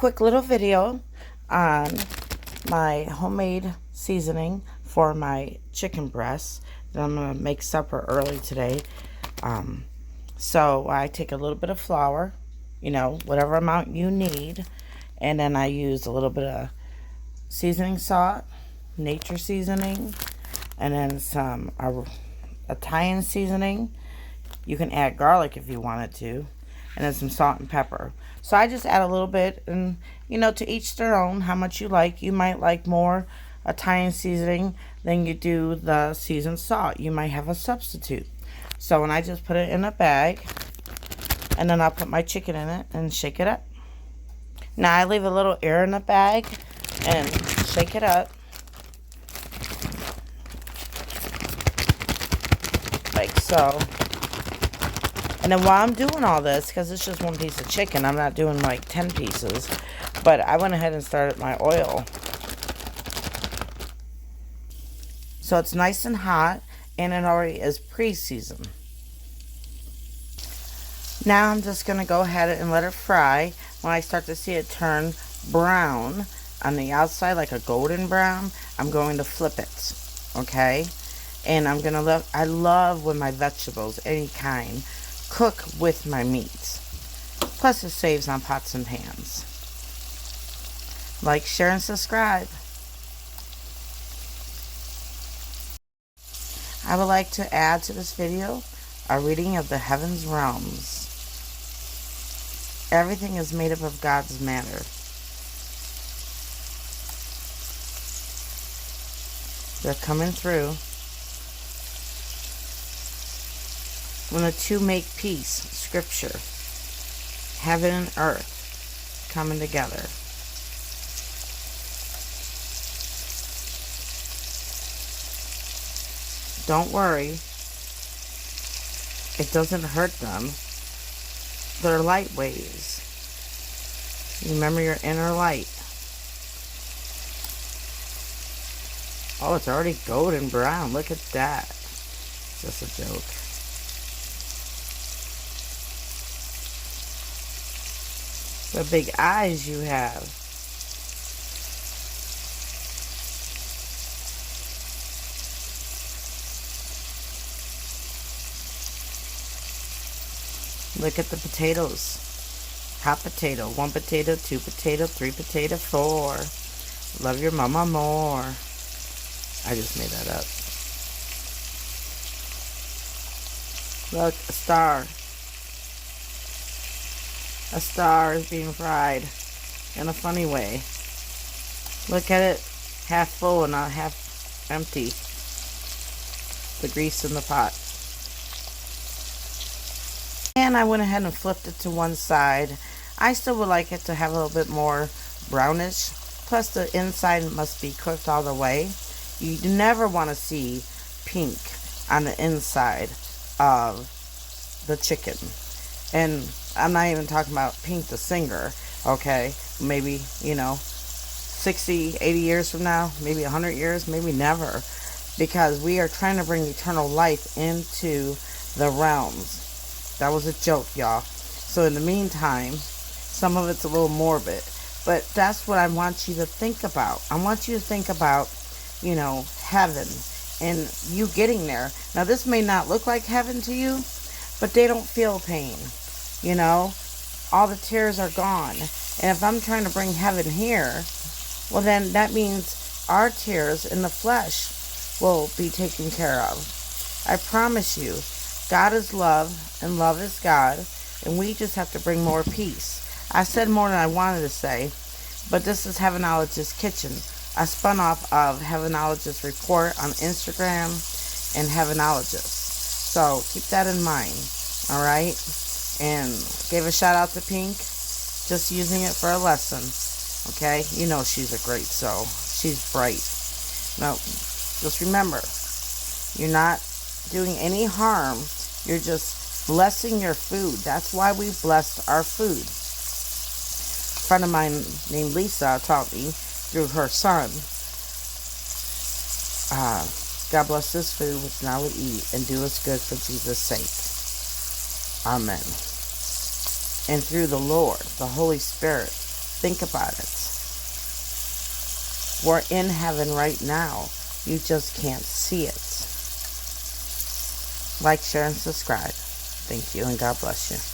quick little video on my homemade seasoning for my chicken breasts that I'm going to make supper early today. So I take a little bit of flour, whatever amount you need, and then I use a little bit of seasoning salt, nature seasoning, and then some Italian seasoning. You can add garlic if you wanted to, and then some salt and pepper. So I just add a little bit, and to each their own, how much you like. You might like more Italian seasoning than you do the seasoned salt. You might have a substitute. So when I just put it in a bag, and then I'll put my chicken in it and shake it up. Now I leave a little air in the bag and shake it up like so. And then while I'm doing all this, because it's just one piece of chicken, I'm not doing like 10 pieces, but I went ahead and started my oil. So it's nice and hot, and it already is pre-seasoned. Now I'm just going to go ahead and let it fry. When I start to see it turn brown on the outside, like a golden brown, I'm going to flip it, okay? And I'm going to I love when my vegetables, any kind, cook with my meats. Plus it saves on pots and pans. Like, share, and subscribe. I would like to add to this video a reading of the Heaven's Realms. Everything is made up of God's matter. They're coming through. When the two make peace, scripture, heaven and earth coming together. Don't worry, it doesn't hurt them. They're light waves. Remember your inner light. Oh, it's already golden brown. Look at that. Just a joke. The big eyes you have. Look at the potatoes. Hot potato, 1 potato, 2 potato, 3 potato, 4. Love your mama more. I just made that up. Look, a star. A star is being fried in a funny way. Look at it, half full and not half empty. The grease in the pot. And I went ahead and flipped it to one side. I still would like it to have a little bit more brownish. Plus the inside must be cooked all the way. You never want to see pink on the inside of the chicken. And I'm not even talking about Pink the singer, okay? Maybe, 60, 80 years from now, maybe 100 years, maybe never. Because we are trying to bring eternal life into the realms. That was a joke, y'all. So in the meantime, some of it's a little morbid. But that's what I want you to think about. I want you to think about, heaven and you getting there. Now, this may not look like heaven to you, but they don't feel pain. All the tears are gone. And if I'm trying to bring heaven here, well, then that means our tears in the flesh will be taken care of. I promise you, God is love, and love is God, and we just have to bring more peace. I said more than I wanted to say, but this is Heavenologist Kitchen. I spun off of Heavenologist Report on Instagram and Heavenologist. So keep that in mind, alright? And gave a shout out to Pink, just using it for a lesson, okay? She's a great soul. She's bright. Now, just remember, you're not doing any harm. You're just blessing your food. That's why we blessed our food. A friend of mine named Lisa taught me through her son. God bless this food which now we eat, and do us good for Jesus' sake. Amen. And through the Lord, the Holy Spirit, Think about it. We're in heaven right now. You just can't see it. Like, share, and subscribe. Thank you, and God bless you.